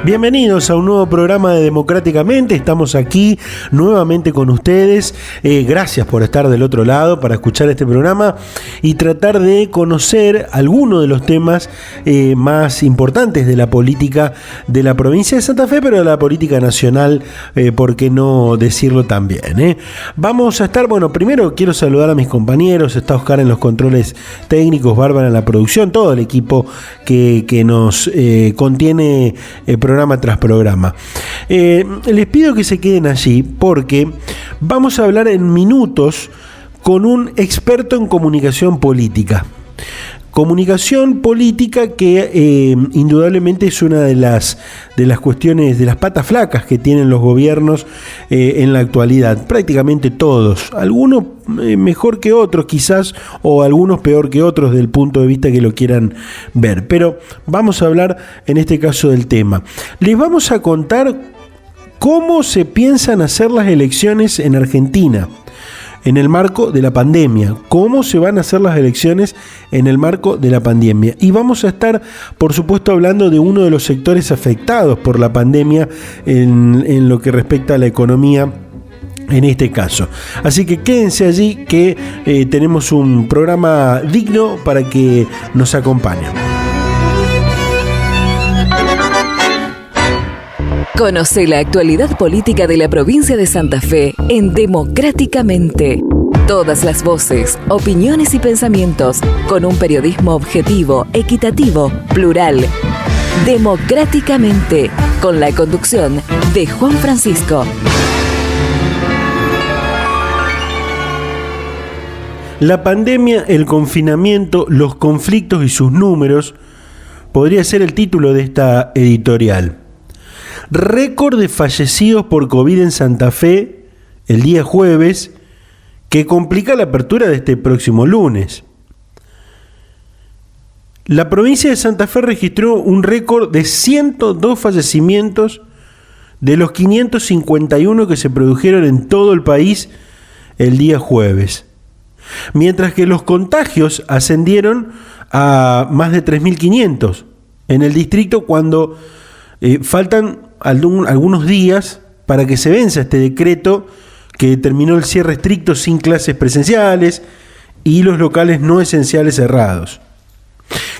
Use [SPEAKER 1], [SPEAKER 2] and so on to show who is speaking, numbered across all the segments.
[SPEAKER 1] Bienvenidos a un nuevo programa de Democráticamente. Estamos aquí nuevamente con ustedes. Gracias por estar del otro lado para escuchar este programa y tratar de conocer algunos de los temas más importantes de la política de la provincia de Santa Fe, pero de la política nacional, por qué no decirlo también. Vamos a estar, primero quiero saludar a mis compañeros. Está Oscar en los controles técnicos, Bárbara en la producción, todo el equipo que nos contiene programa tras programa. Les pido que se queden allí porque vamos a hablar en minutos con un experto en comunicación política. Comunicación política que indudablemente es una de las cuestiones, de las patas flacas que tienen los gobiernos en la actualidad. Prácticamente todos, algunos mejor que otros quizás, o algunos peor que otros desde el punto de vista que lo quieran ver. Pero vamos a hablar en este caso del tema. Les vamos a contar cómo se piensan hacer las elecciones en Argentina en el marco de la pandemia, cómo se van a hacer las elecciones en el marco de la pandemia. Y vamos a estar, por supuesto, hablando de uno de los sectores afectados por la pandemia en lo que respecta a la economía en este caso. Así que quédense allí que tenemos un programa digno para que nos acompañen.
[SPEAKER 2] Conoce la actualidad política de la provincia de Santa Fe en Democráticamente. Todas las voces, opiniones y pensamientos con un periodismo objetivo, equitativo, plural. Democráticamente, con la conducción de Juan Francisco.
[SPEAKER 1] La pandemia, el confinamiento, los conflictos y sus números podría ser el título de esta editorial. Récord de fallecidos por COVID en Santa Fe el día jueves, que complica la apertura de este próximo lunes. La provincia de Santa Fe registró un récord de 102 fallecimientos de los 551 que se produjeron en todo el país el día jueves. Mientras que los contagios ascendieron a más de 3.500 en el distrito cuando faltan algunos días para que se venza este decreto que determinó el cierre estricto sin clases presenciales y los locales no esenciales cerrados.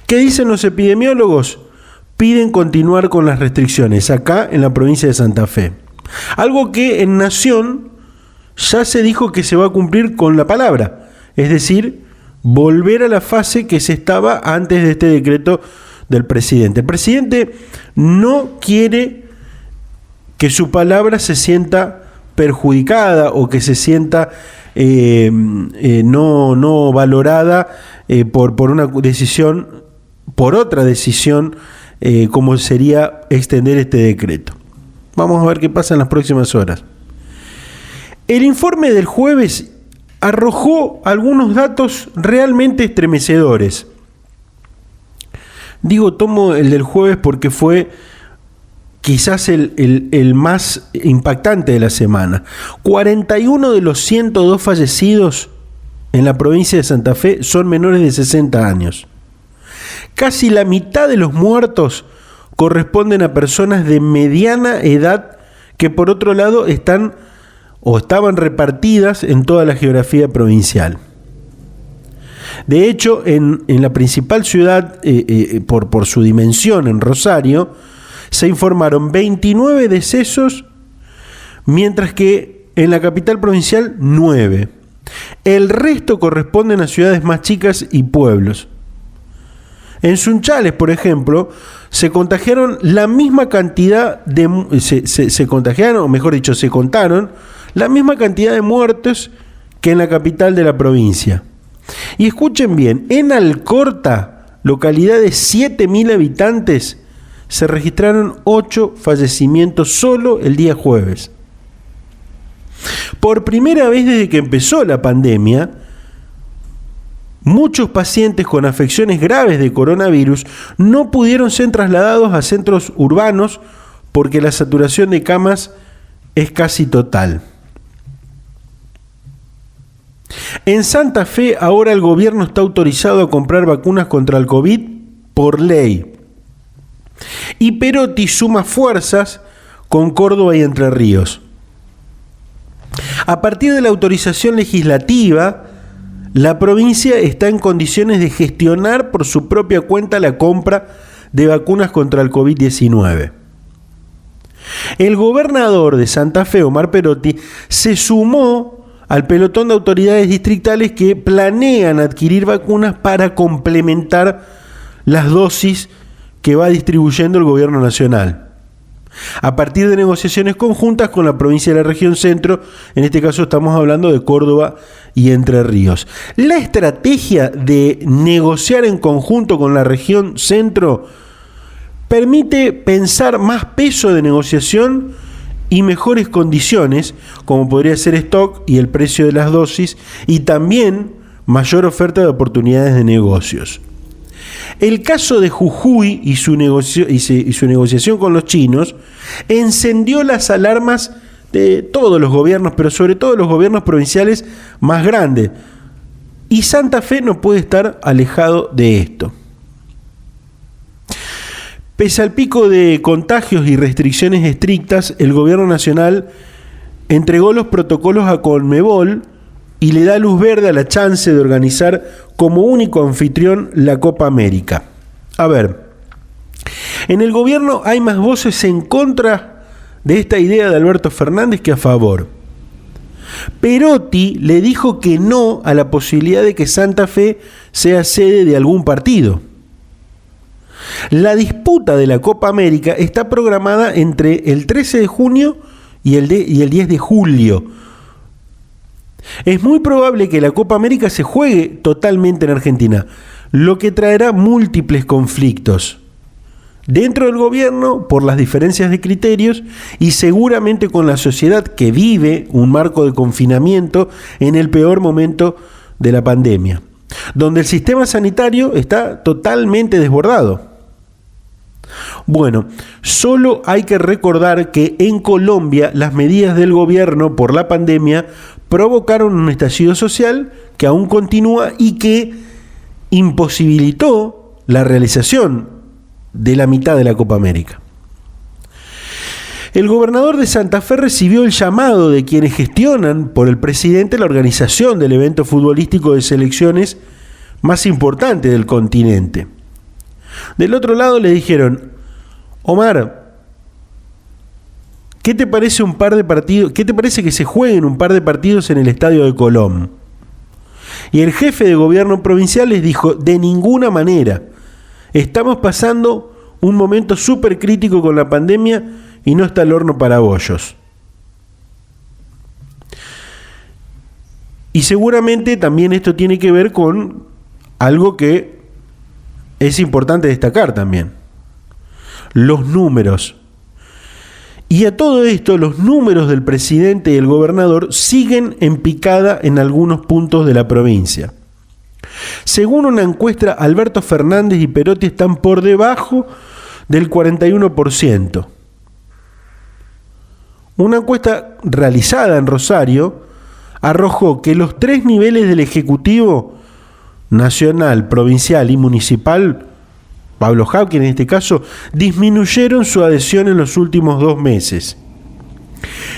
[SPEAKER 1] ¿Qué dicen los epidemiólogos? Piden continuar con las restricciones acá en la provincia de Santa Fe. Algo que en Nación ya se dijo que se va a cumplir con la palabra, es decir, volver a la fase que se estaba antes de este decreto del presidente. El presidente no quiere que su palabra se sienta perjudicada o que se sienta no valorada por una decisión, por otra decisión, como sería extender este decreto. Vamos a ver qué pasa en las próximas horas. El informe del jueves arrojó algunos datos realmente estremecedores. Tomo el del jueves porque fue quizás el más impactante de la semana. 41 de los 102 fallecidos en la provincia de Santa Fe son menores de 60 años. Casi la mitad de los muertos corresponden a personas de mediana edad que por otro lado están o estaban repartidas en toda la geografía provincial. De hecho, en la principal ciudad, por su dimensión, en Rosario, se informaron 29 decesos, mientras que en la capital provincial 9. El resto corresponden a ciudades más chicas y pueblos. En Sunchales, por ejemplo, se contagiaron la misma cantidad de... Se contagiaron, o mejor dicho, se contaron la misma cantidad de muertos que en la capital de la provincia. Y escuchen bien, en Alcorta, localidad de 7.000 habitantes, se registraron 8 fallecimientos solo el día jueves. Por primera vez desde que empezó la pandemia, muchos pacientes con afecciones graves de coronavirus no pudieron ser trasladados a centros urbanos porque la saturación de camas es casi total. En Santa Fe ahora el gobierno está autorizado a comprar vacunas contra el COVID por ley. Y Perotti suma fuerzas con Córdoba y Entre Ríos. A partir de la autorización legislativa, la provincia está en condiciones de gestionar por su propia cuenta la compra de vacunas contra el COVID-19. El gobernador de Santa Fe, Omar Perotti, se sumó al pelotón de autoridades distritales que planean adquirir vacunas para complementar las dosis que va distribuyendo el gobierno nacional, a partir de negociaciones conjuntas con la provincia de la región centro. En este caso estamos hablando de Córdoba y Entre Ríos. La estrategia de negociar en conjunto con la región centro permite pensar más peso de negociación y mejores condiciones, como podría ser stock y el precio de las dosis, y también mayor oferta de oportunidades de negocios. El caso de Jujuy y su negociación con los chinos encendió las alarmas de todos los gobiernos, pero sobre todo los gobiernos provinciales más grandes. Y Santa Fe no puede estar alejado de esto. Pese al pico de contagios y restricciones estrictas, el gobierno nacional entregó los protocolos a Conmebol y le da luz verde a la chance de organizar como único anfitrión la Copa América. A ver, en el gobierno hay más voces en contra de esta idea de Alberto Fernández que a favor. Perotti le dijo que no a la posibilidad de que Santa Fe sea sede de algún partido. La disputa de la Copa América está programada entre el 13 de junio y el 10 de julio. Es muy probable que la Copa América se juegue totalmente en Argentina, lo que traerá múltiples conflictos dentro del gobierno por las diferencias de criterios y seguramente con la sociedad que vive un marco de confinamiento en el peor momento de la pandemia, donde el sistema sanitario está totalmente desbordado. Bueno, solo hay que recordar que en Colombia las medidas del gobierno por la pandemia provocaron un estallido social que aún continúa y que imposibilitó la realización de la mitad de la Copa América. El gobernador de Santa Fe recibió el llamado de quienes gestionan por el presidente la organización del evento futbolístico de selecciones más importante del continente. Del otro lado le dijeron: Omar, ¿qué te parece un par de partidos? ¿Qué te parece que se jueguen un par de partidos en el estadio de Colón? Y el jefe de gobierno provincial les dijo: de ninguna manera. Estamos pasando un momento súper crítico con la pandemia y no está el horno para bollos. Y seguramente también esto tiene que ver con algo que es importante destacar también: los números. Y a todo esto, los números del presidente y el gobernador siguen en picada en algunos puntos de la provincia. Según una encuesta, Alberto Fernández y Perotti están por debajo del 41%. Una encuesta realizada en Rosario arrojó que los tres niveles del Ejecutivo, nacional, provincial y municipal, Pablo Hapkin en este caso, disminuyeron su adhesión en los últimos 2 meses.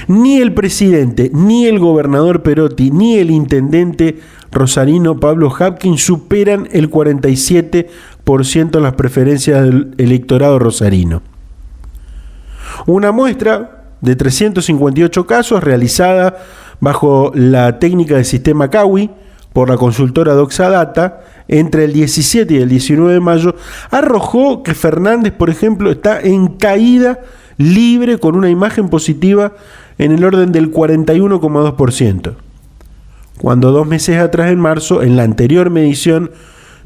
[SPEAKER 1] Ni el presidente, ni el gobernador Perotti, ni el intendente rosarino Pablo Hapkin superan el 47% en las preferencias del electorado rosarino. Una muestra de 358 casos realizada bajo la técnica del sistema CAWI por la consultora Doxadata entre el 17 y el 19 de mayo arrojó que Fernández, por ejemplo, está en caída libre con una imagen positiva en el orden del 41,2%, cuando 2 meses atrás, en marzo, en la anterior medición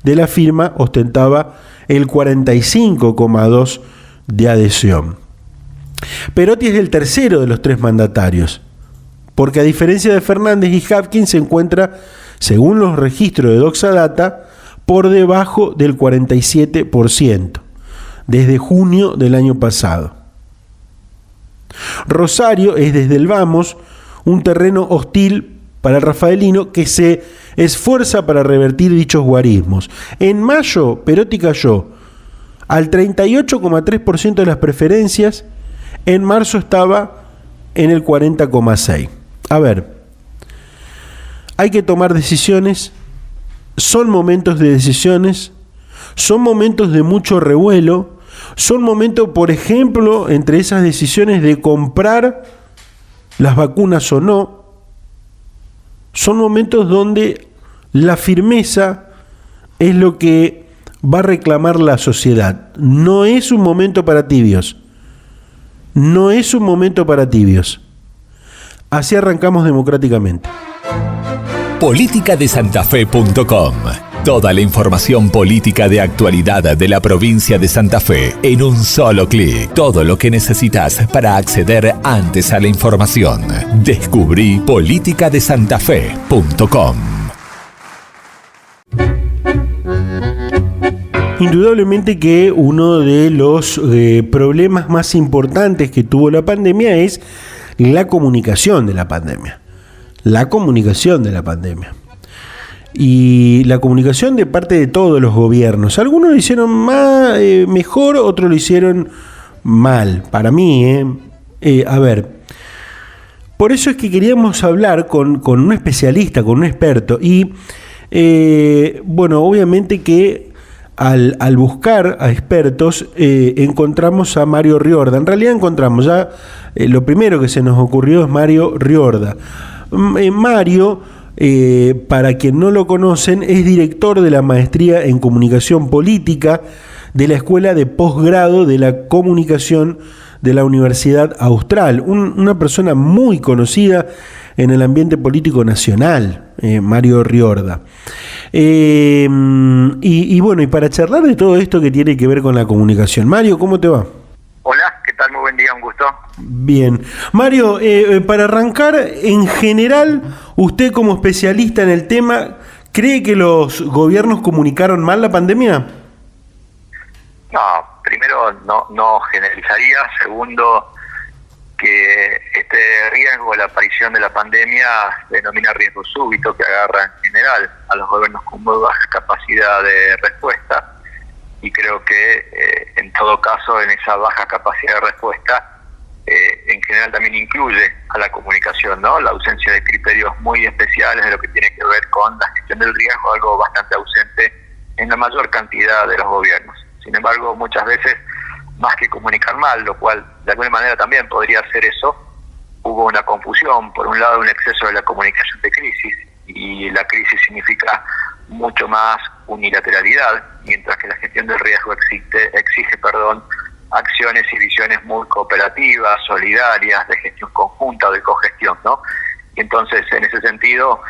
[SPEAKER 1] de la firma, ostentaba el 45,2% de adhesión. Perotti es el tercero de los 3 mandatarios, porque a diferencia de Fernández y Hapkin se encuentra, según los registros de Doxadata, por debajo del 47% desde junio del año pasado. Rosario es desde el vamos un terreno hostil para el rafaelino que se esfuerza para revertir dichos guarismos. En mayo, Perotti cayó al 38,3% de las preferencias. En marzo estaba en el 40,6%. A ver, hay que tomar decisiones, son momentos de decisiones, son momentos de mucho revuelo, son momentos, por ejemplo, entre esas decisiones de comprar las vacunas o no, son momentos donde la firmeza es lo que va a reclamar la sociedad. No es un momento para tibios. No es un momento para tibios. Así arrancamos democráticamente.
[SPEAKER 3] Politicadesantafe.com. Toda la información política de actualidad de la provincia de Santa Fe en un solo clic. Todo lo que necesitas para acceder antes a la información. Descubrí politicadesantafe.com.
[SPEAKER 1] Indudablemente que uno de los problemas más importantes que tuvo la pandemia es la comunicación de la pandemia. La comunicación de la pandemia. Y la comunicación de parte de todos los gobiernos. Algunos lo hicieron mejor, otros lo hicieron mal. Para mí, a ver, por eso es que queríamos hablar con un especialista, con un experto. Y, bueno, obviamente que al buscar a expertos, encontramos a Mario Riorda. En realidad encontramos ya, lo primero que se nos ocurrió es Mario Riorda. Mario, para quien no lo conocen, es director de la maestría en comunicación política de la Escuela de Posgrado de la Comunicación de la Universidad Austral. Una persona muy conocida en el ambiente político nacional, Mario Riorda. Y bueno, y para charlar de todo esto que tiene que ver con la comunicación. Mario, ¿cómo te va?
[SPEAKER 4] Hola, ¿qué tal? Muy buen día, un gusto.
[SPEAKER 1] Bien. Mario, para arrancar, en general, usted como especialista en el tema, ¿cree que los gobiernos comunicaron mal la pandemia?
[SPEAKER 4] No, primero no generalizaría. Segundo, que este riesgo, la aparición de la pandemia, denomina riesgo súbito que agarra en general a los gobiernos con muy baja capacidad de respuesta. Y creo que en todo caso, en esa baja capacidad de respuesta, en general también incluye a la comunicación, ¿no? La ausencia de criterios muy especiales de lo que tiene que ver con la gestión del riesgo, algo bastante ausente en la mayor cantidad de los gobiernos. Sin embargo, muchas veces, más que comunicar mal, lo cual de alguna manera también podría ser eso, hubo una confusión. Por un lado, un exceso de la comunicación de crisis, y la crisis significa mucho más unilateralidad, mientras que la gestión del riesgo exige acciones y visiones muy cooperativas, solidarias, de gestión conjunta o de cogestión, ¿no? Y entonces, en ese sentido,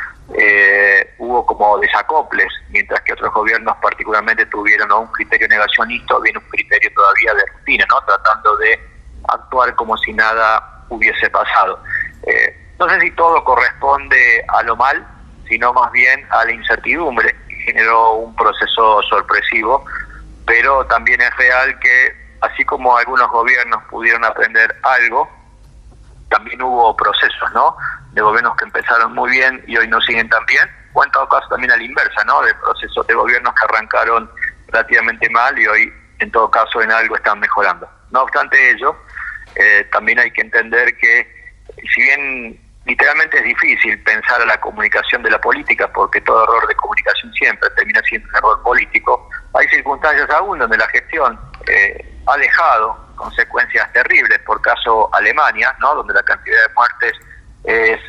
[SPEAKER 4] hubo como desacoples, mientras que otros gobiernos particularmente tuvieron un criterio negacionista o bien un criterio todavía de rutina, ¿no? Tratando de actuar como si nada hubiese pasado. No sé si todo corresponde a lo mal, sino más bien a la incertidumbre que generó un proceso sorpresivo, pero también es real que, así como algunos gobiernos pudieron aprender algo, también hubo procesos, ¿no? De gobiernos que empezaron muy bien y hoy no siguen tan bien, o en todo caso también a la inversa, ¿no? De procesos de gobiernos que arrancaron relativamente mal y hoy, en todo caso, en algo están mejorando. No obstante ello, también hay que entender que, si bien literalmente es difícil pensar a la comunicación de la política, porque todo error de comunicación siempre termina siendo un error político, hay circunstancias aún donde la gestión ha dejado consecuencias terribles, por caso Alemania, ¿no? Donde la cantidad de muertes es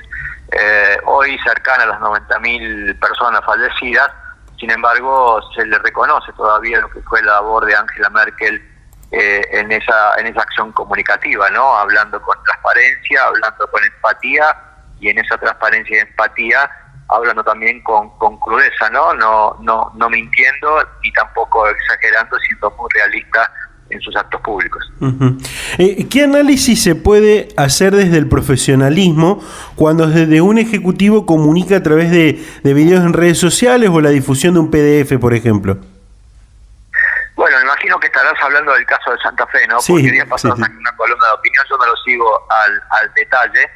[SPEAKER 4] hoy cercana a las 90.000 personas fallecidas. Sin embargo, se le reconoce todavía lo que fue la labor de Angela Merkel en esa acción comunicativa, ¿no? Hablando con transparencia, hablando con empatía, y en esa transparencia y empatía hablando también con crudeza, ¿no? No mintiendo ni tampoco exagerando, siendo muy realista en sus actos públicos.
[SPEAKER 1] Uh-huh. ¿Qué análisis se puede hacer desde el profesionalismo cuando desde un ejecutivo comunica a través de videos en redes sociales o la difusión de un PDF, por ejemplo?
[SPEAKER 4] Bueno, me imagino que estarás hablando del caso de Santa Fe, ¿no?
[SPEAKER 1] Sí,
[SPEAKER 4] porque días pasados
[SPEAKER 1] sí.
[SPEAKER 4] En una columna de opinión yo no lo sigo al detalle,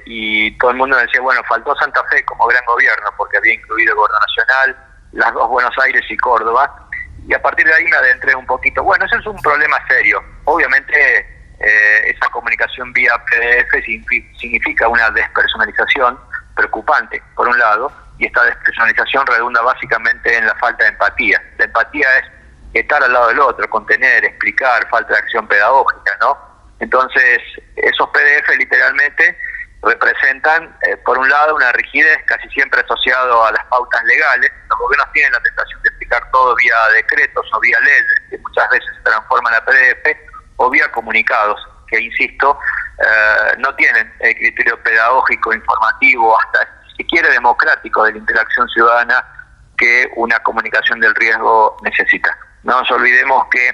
[SPEAKER 4] y todo el mundo decía, bueno, faltó Santa Fe como gran gobierno porque había incluido el gobierno nacional, las dos Buenos Aires y Córdoba, y a partir de ahí me adentré un poquito. Bueno, ese es un problema serio. Obviamente esa comunicación vía PDF significa una despersonalización preocupante, por un lado, y esta despersonalización redunda básicamente en la falta de empatía. La empatía es estar al lado del otro, contener, explicar, falta de acción pedagógica, ¿no? Entonces, esos PDF literalmente representan, por un lado, una rigidez casi siempre asociado a las pautas legales. Los gobiernos tienen la tentación de explicar todo vía decretos o vía leyes, que muchas veces se transforman a PDF, o vía comunicados, que, insisto, no tienen el criterio pedagógico, informativo, hasta si quiere democrático de la interacción ciudadana que una comunicación del riesgo necesita. No nos olvidemos que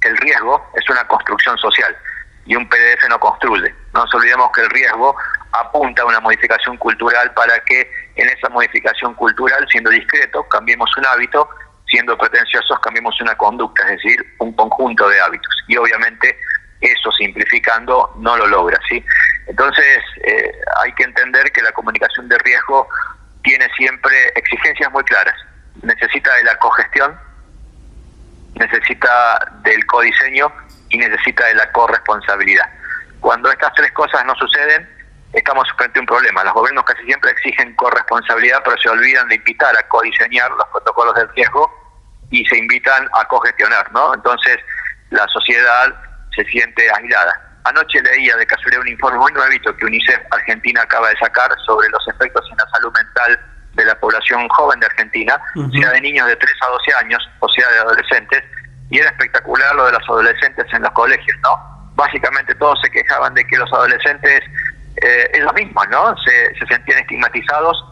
[SPEAKER 4] el riesgo es una construcción social y un PDF no construye. No nos olvidemos que el riesgo apunta a una modificación cultural para que en esa modificación cultural, siendo discretos, cambiemos un hábito, siendo pretenciosos, cambiemos una conducta, es decir, un conjunto de hábitos. Y obviamente eso, simplificando, no lo logra, ¿sí? Entonces, hay que entender que la comunicación de riesgo tiene siempre exigencias muy claras. Necesita de la cogestión, necesita del codiseño y necesita de la corresponsabilidad. Cuando estas tres cosas no suceden, estamos frente a un problema. Los gobiernos casi siempre exigen corresponsabilidad, pero se olvidan de invitar a codiseñar los protocolos del riesgo y se invitan a cogestionar, ¿no? Entonces, la sociedad se siente aislada. Anoche leía de casualidad un informe muy nuevito que UNICEF Argentina acaba de sacar sobre los efectos en la salud mental de la población joven de Argentina, sea de niños de 3 a 12 años, o sea de adolescentes, y era espectacular lo de los adolescentes en los colegios, ¿no? Básicamente todos se quejaban de que los adolescentes es lo mismo, ¿no? Se sentían estigmatizados,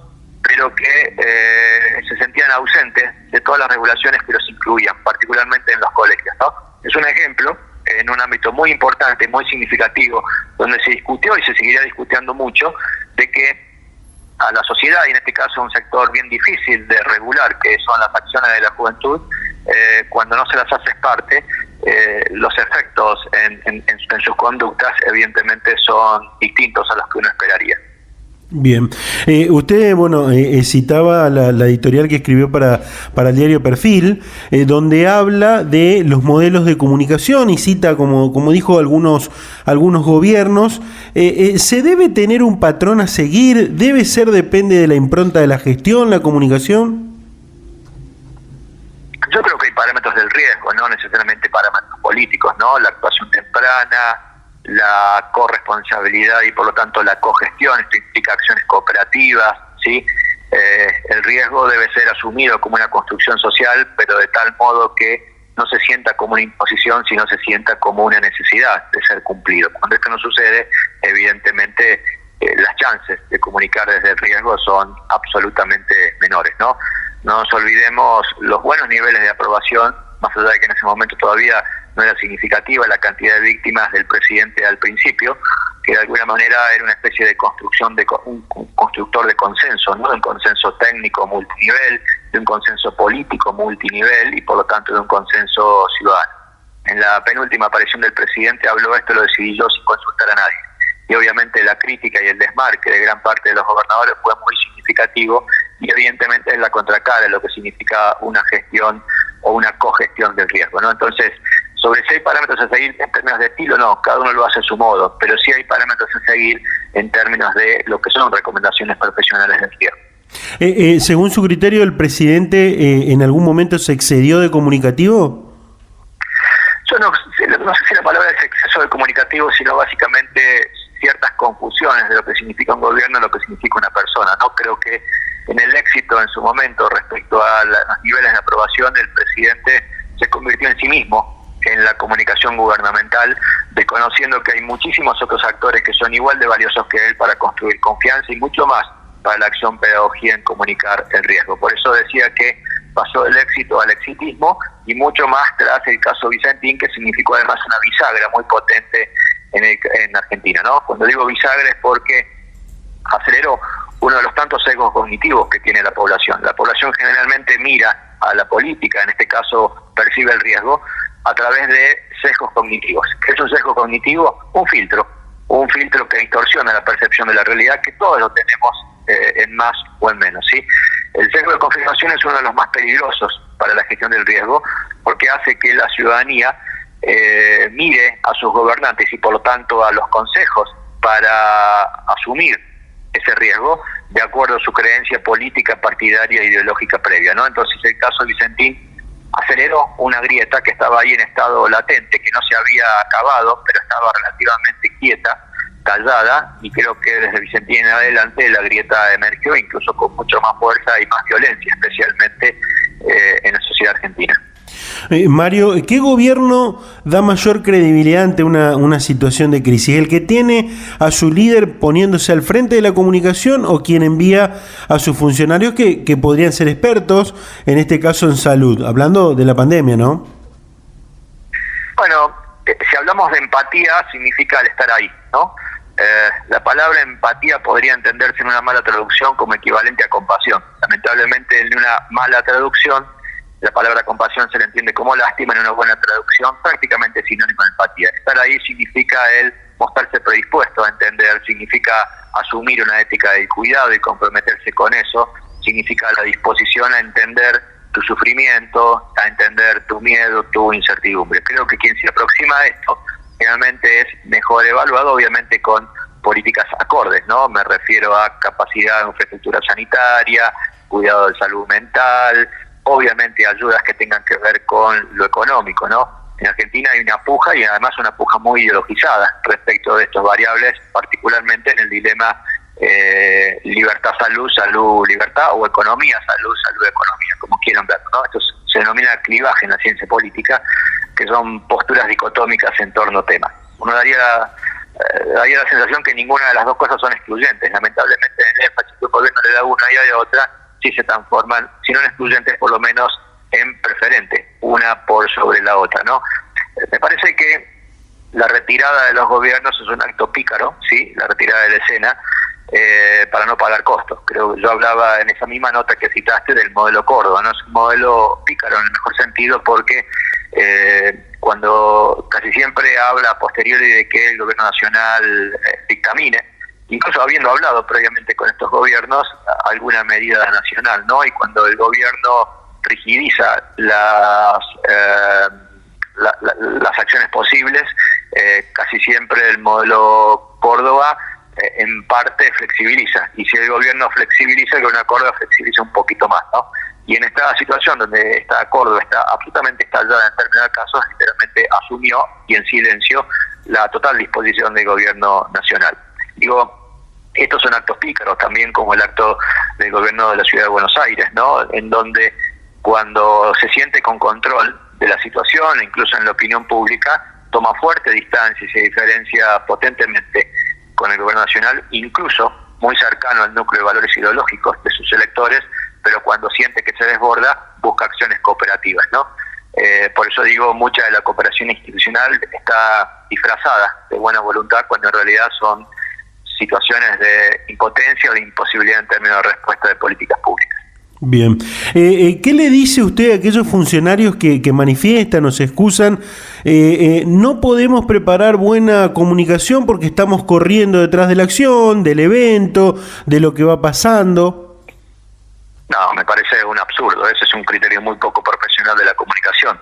[SPEAKER 4] pero que se sentían ausentes de todas las regulaciones que los incluían, particularmente en los colegios, ¿no? Es un ejemplo en un ámbito muy importante, muy significativo, donde se discutió y se seguirá discutiendo mucho, de que a la sociedad, y en este caso un sector bien difícil de regular, que son las acciones de la juventud, cuando no se las hace parte, los efectos en sus conductas evidentemente son distintos a los que uno esperaría.
[SPEAKER 1] Bien. Usted, citaba la editorial que escribió para el diario Perfil, donde habla de los modelos de comunicación y cita, como dijo algunos gobiernos. ¿Se debe tener un patrón a seguir? ¿Depende de la impronta de la gestión, la comunicación?
[SPEAKER 4] Yo creo que hay parámetros del riesgo, no necesariamente parámetros políticos, ¿no? La actuación temprana, la corresponsabilidad y por lo tanto la cogestión, esto implica acciones cooperativas, ¿sí? El riesgo debe ser asumido como una construcción social, pero de tal modo que no se sienta como una imposición, sino se sienta como una necesidad de ser cumplido. Cuando esto no sucede, evidentemente las chances de comunicar desde el riesgo son absolutamente menores, ¿no? No nos olvidemos los buenos niveles de aprobación, más allá de que en ese momento todavía no era significativa la cantidad de víctimas del presidente al principio, que de alguna manera era una especie de construcción de un constructor de consenso, ¿no? De un consenso técnico multinivel, de un consenso político multinivel y por lo tanto de un consenso ciudadano. En la penúltima aparición del presidente habló esto, lo decidí yo sin consultar a nadie. Y obviamente la crítica y el desmarque de gran parte de los gobernadores fue muy significativo y evidentemente es la contracara de lo que significa una gestión o una cogestión del riesgo, ¿no? Entonces, sobre si hay parámetros a seguir en términos de estilo, no, cada uno lo hace a su modo, pero sí hay parámetros a seguir en términos de lo que son recomendaciones profesionales del riesgo.
[SPEAKER 1] Según su criterio, ¿el presidente en algún momento se excedió de comunicativo?
[SPEAKER 4] Yo no sé si la palabra es exceso de comunicativo, sino básicamente ciertas confusiones de lo que significa un gobierno y lo que significa una persona, ¿no? Creo que en el éxito en su momento respecto a los niveles de aprobación, el presidente se convirtió en sí mismo en la comunicación gubernamental, desconociendo que hay muchísimos otros actores que son igual de valiosos que él para construir confianza y mucho más para la acción pedagogía en comunicar el riesgo. Por eso decía que pasó del éxito al exitismo y mucho más tras el caso Vicentín, que significó además una bisagra muy potente en Argentina, ¿no? Cuando digo bisagra es porque aceleró uno de los tantos sesgos cognitivos que tiene la población. La población generalmente mira a la política, en este caso percibe el riesgo, a través de sesgos cognitivos. ¿Qué es un sesgo cognitivo? Un filtro que distorsiona la percepción de la realidad, que todos lo tenemos en más o en menos, ¿sí? El sesgo de confirmación es uno de los más peligrosos para la gestión del riesgo, porque hace que la ciudadanía mire a sus gobernantes y por lo tanto a los consejos para asumir ese riesgo de acuerdo a su creencia política, partidaria e ideológica previa, ¿no? Entonces el caso Vicentín aceleró una grieta que estaba ahí en estado latente, que no se había acabado, pero estaba relativamente quieta, callada, y creo que desde Vicentín en adelante la grieta emergió incluso con mucho más fuerza y más violencia, especialmente en la sociedad argentina.
[SPEAKER 1] Mario, ¿qué gobierno da mayor credibilidad ante una situación de crisis? ¿El que tiene a su líder poniéndose al frente de la comunicación o quien envía a sus funcionarios que podrían ser expertos, en este caso en salud? Hablando de la pandemia, ¿no?
[SPEAKER 4] Bueno, si hablamos de empatía, significa el estar ahí, ¿no? La palabra empatía podría entenderse en una mala traducción como equivalente a compasión. Lamentablemente, en una mala traducción, la palabra compasión se le entiende como lástima, en una buena traducción prácticamente sinónimo de empatía. Estar ahí significa el mostrarse predispuesto a entender, significa asumir una ética del cuidado y comprometerse con eso, significa la disposición a entender tu sufrimiento, a entender tu miedo, tu incertidumbre. Creo que quien se aproxima a esto realmente es mejor evaluado, obviamente con políticas acordes, ¿no? Me refiero a capacidad de infraestructura sanitaria, cuidado de salud mental, obviamente ayudas que tengan que ver con lo económico, ¿no? En Argentina hay una puja y además una puja muy ideologizada respecto de estos variables, particularmente en el dilema libertad-salud, salud-libertad, o economía-salud, salud-economía, como quieran verlo, ¿no? Esto se denomina clivaje en la ciencia política, que son posturas dicotómicas en torno a temas. Uno daría la sensación que ninguna de las dos cosas son excluyentes. Lamentablemente, en el énfasis que el gobierno le da una y a la otra, sí se transforman, si no en excluyentes, por lo menos en preferentes, una por sobre la otra, ¿no? Me parece que la retirada de los gobiernos es un acto pícaro, ¿sí? La retirada de la escena, para no pagar costos. Creo que yo hablaba en esa misma nota que citaste del modelo Córdoba, ¿no? Es un modelo pícaro en el mejor sentido porque cuando casi siempre habla a posteriori de que el gobierno nacional dictamine, incluso habiendo hablado previamente con estos gobiernos, alguna medida nacional, ¿no? Y cuando el gobierno rigidiza las acciones posibles, casi siempre el modelo Córdoba en parte flexibiliza, y si el gobierno flexibiliza, el gobierno de Córdoba flexibiliza un poquito más, ¿no? Y en esta situación donde está Córdoba está absolutamente estallada en términos de casos, literalmente asumió y en silencio la total disposición del gobierno nacional. Digo, estos son actos pícaros también, como el acto del gobierno de la ciudad de Buenos Aires, ¿no? En donde cuando se siente con control de la situación, incluso en la opinión pública, toma fuerte distancia y se diferencia potentemente con el gobierno nacional, incluso muy cercano al núcleo de valores ideológicos de sus electores, pero cuando siente que se desborda, busca acciones cooperativas, ¿no? Por eso digo, mucha de la cooperación institucional está disfrazada de buena voluntad, cuando en realidad son situaciones de impotencia o de imposibilidad en términos de respuesta de políticas públicas.
[SPEAKER 1] Bien. ¿Qué le dice usted a aquellos funcionarios que manifiestan o se excusan? No podemos preparar buena comunicación porque estamos corriendo detrás de la acción, del evento, de lo que va pasando.
[SPEAKER 4] No, me parece un absurdo. Ese es un criterio muy poco profesional de la comunicación.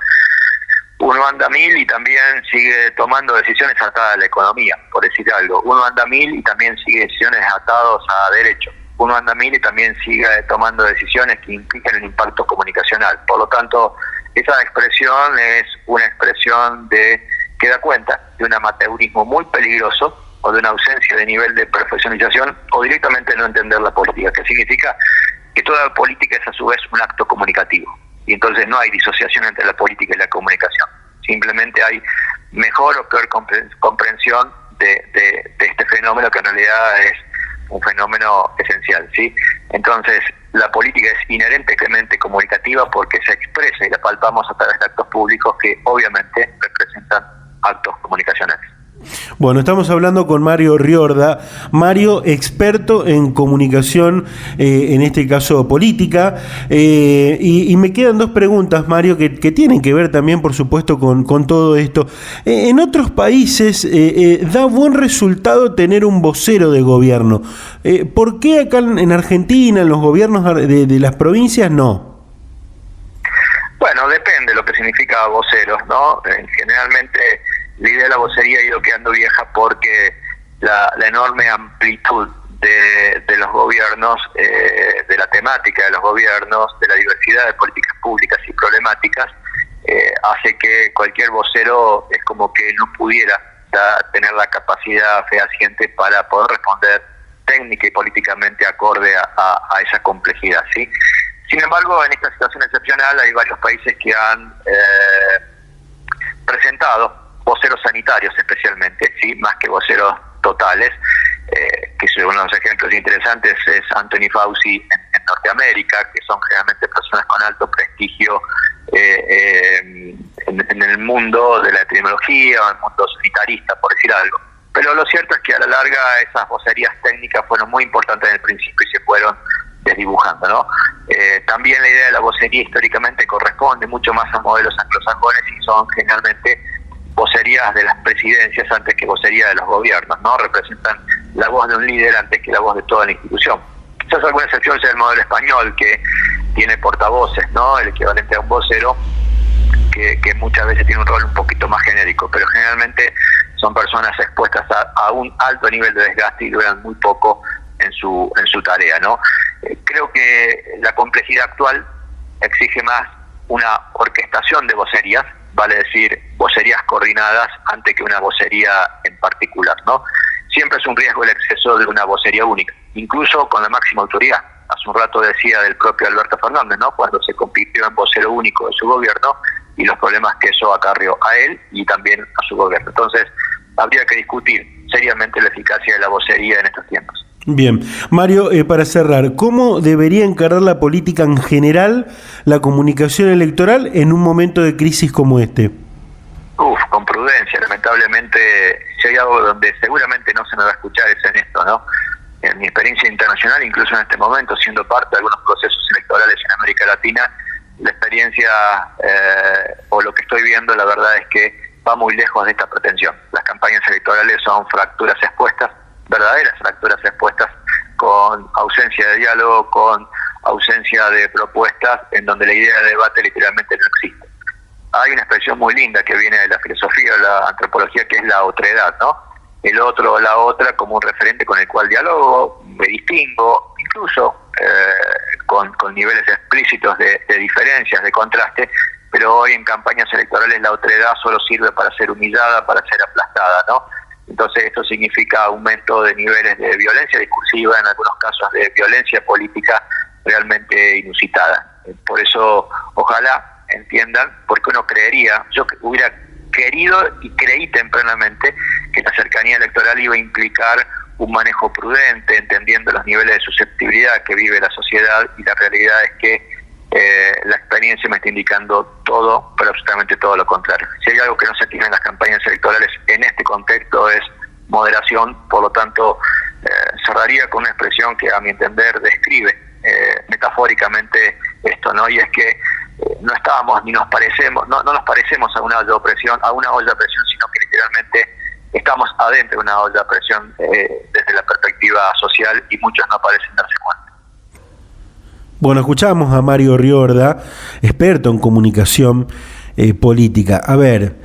[SPEAKER 4] Uno anda mil y también sigue tomando decisiones atadas a la economía, por decir algo. Uno anda mil y también sigue decisiones atadas a derecho. Uno anda mil y también sigue tomando decisiones que implican el impacto comunicacional. Por lo tanto, esa expresión es una expresión que da cuenta de un amateurismo muy peligroso o de una ausencia de nivel de profesionalización o directamente no entender la política, que significa que toda política es a su vez un acto comunicativo. Y entonces no hay disociación entre la política y la comunicación. Simplemente hay mejor o peor comprensión de este fenómeno, que en realidad es un fenómeno esencial, ¿sí? Entonces, la política es inherentemente comunicativa porque se expresa y la palpamos a través de actos públicos que obviamente representan actos comunicacionales.
[SPEAKER 1] Bueno, estamos hablando con Mario Riorda. Mario, experto en comunicación, en este caso política, y me quedan dos preguntas, Mario, que tienen que ver también, por supuesto, con todo esto. En otros países da buen resultado tener un vocero de gobierno. ¿Por qué acá en Argentina, en los gobiernos de las provincias, no?
[SPEAKER 4] Bueno, depende. comprende lo que significa voceros, ¿no? Generalmente la idea de la vocería ha ido quedando vieja porque la enorme amplitud de los gobiernos, de la temática de los gobiernos, de la diversidad de políticas públicas y problemáticas, hace que cualquier vocero es como que no pudiera tener la capacidad fehaciente para poder responder técnica y políticamente acorde a esa complejidad, ¿sí? Sin embargo, en esta situación excepcional hay varios países que han presentado voceros sanitarios especialmente, sí, más que voceros totales, que uno de los ejemplos interesantes es Anthony Fauci en Norteamérica, que son generalmente personas con alto prestigio en el mundo de la epidemiología o en el mundo sanitarista, por decir algo. Pero lo cierto es que a la larga esas vocerías técnicas fueron muy importantes en el principio y se fueron desdibujando, ¿no? También la idea de la vocería históricamente corresponde mucho más a modelos anglosajones y son generalmente vocerías de las presidencias antes que vocería de los gobiernos, ¿no? Representan la voz de un líder antes que la voz de toda la institución. Quizás alguna excepción sea el modelo español, que tiene portavoces, ¿no? El equivalente a un vocero, que muchas veces tiene un rol un poquito más genérico, pero generalmente son personas expuestas a un alto nivel de desgaste y duran muy poco en su tarea, ¿no? Creo que la complejidad actual exige más una orquestación de vocerías, vale decir, vocerías coordinadas antes que una vocería en particular, ¿no? Siempre es un riesgo el exceso de una vocería única, incluso con la máxima autoridad. Hace un rato decía del propio Alberto Fernández, ¿no? Cuando se convirtió en vocero único de su gobierno y los problemas que eso acarreó a él y también a su gobierno. Entonces, habría que discutir seriamente la eficacia de la vocería en estos tiempos.
[SPEAKER 1] Bien. Mario, para cerrar, ¿cómo debería encarar la política en general la comunicación electoral en un momento de crisis como este?
[SPEAKER 4] Con prudencia, lamentablemente, si hay algo donde seguramente no se me va a escuchar es en esto, ¿no? En mi experiencia internacional, incluso en este momento, siendo parte de algunos procesos electorales en América Latina, la experiencia o lo que estoy viendo, la verdad es que va muy lejos de esta pretensión. Las campañas electorales son fracturas expuestas, verdaderas fracturas expuestas, con ausencia de diálogo, con ausencia de propuestas, en donde la idea de debate literalmente no existe. Hay una expresión muy linda que viene de la filosofía, de la antropología, que es la otredad, ¿no? El otro o la otra como un referente con el cual dialogo, me distingo, incluso con niveles explícitos de diferencias, de contraste, pero hoy en campañas electorales la otredad solo sirve para ser humillada, para ser aplastada, ¿no? Entonces esto significa aumento de niveles de violencia discursiva, en algunos casos de violencia política realmente inusitada. Por eso, ojalá entiendan, porque uno creería, yo hubiera querido y creí tempranamente que la cercanía electoral iba a implicar un manejo prudente, entendiendo los niveles de susceptibilidad que vive la sociedad, y la realidad es que la experiencia me está indicando todo, pero absolutamente todo lo contrario. Si hay algo que no se tiene en las campañas electorales en este contexto es moderación, por lo tanto cerraría con una expresión que a mi entender describe metafóricamente esto, ¿no? Y es que no estábamos ni nos parecemos, no nos parecemos a una olla de presión, sino que literalmente estamos adentro de una olla de presión desde la perspectiva social, y muchos no parecen darse cuenta.
[SPEAKER 1] Bueno, escuchamos a Mario Riorda, experto en comunicación política. A ver,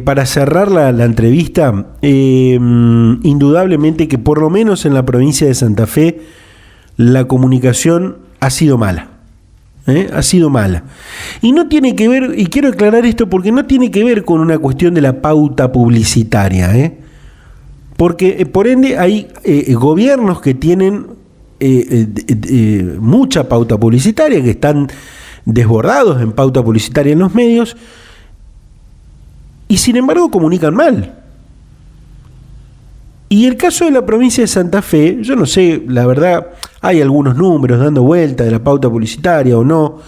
[SPEAKER 1] para cerrar la entrevista, indudablemente que por lo menos en la provincia de Santa Fe la comunicación ha sido mala. Ha sido mala. Y no tiene que ver, y quiero aclarar esto porque no tiene que ver con una cuestión de la pauta publicitaria, porque por ende hay gobiernos que tienen mucha pauta publicitaria, que están desbordados en pauta publicitaria en los medios, y sin embargo comunican mal. Y el caso de la provincia de Santa Fe, yo no sé, la verdad, hay algunos números dando vuelta de la pauta publicitaria o no.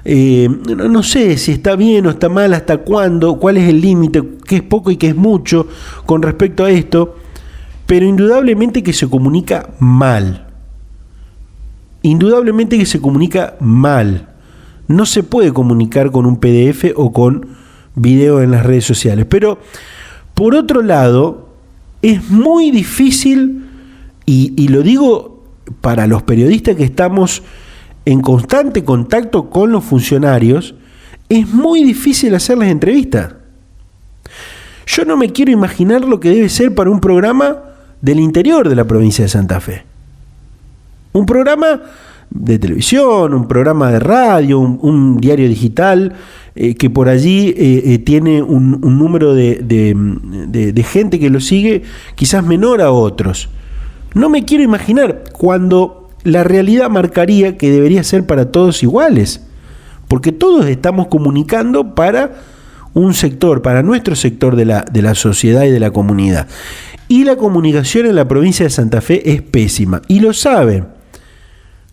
[SPEAKER 1] No sé si está bien o está mal, hasta cuándo, cuál es el límite, qué es poco y qué es mucho con respecto a esto, pero indudablemente que se comunica mal. Indudablemente que se comunica mal. No se puede comunicar con un PDF o con video en las redes sociales. Pero, por otro lado, es muy difícil, y lo digo para los periodistas que estamos en constante contacto con los funcionarios, es muy difícil hacer las entrevistas. Yo no me quiero imaginar lo que debe ser para un programa del interior de la provincia de Santa Fe. Un programa de televisión, un programa de radio, un diario digital que por allí tiene un número de gente que lo sigue quizás menor a otros. No me quiero imaginar cuando la realidad marcaría que debería ser para todos iguales, porque todos estamos comunicando para un sector, para nuestro sector de la sociedad y de la comunidad. Y la comunicación en la provincia de Santa Fe es pésima, y lo saben.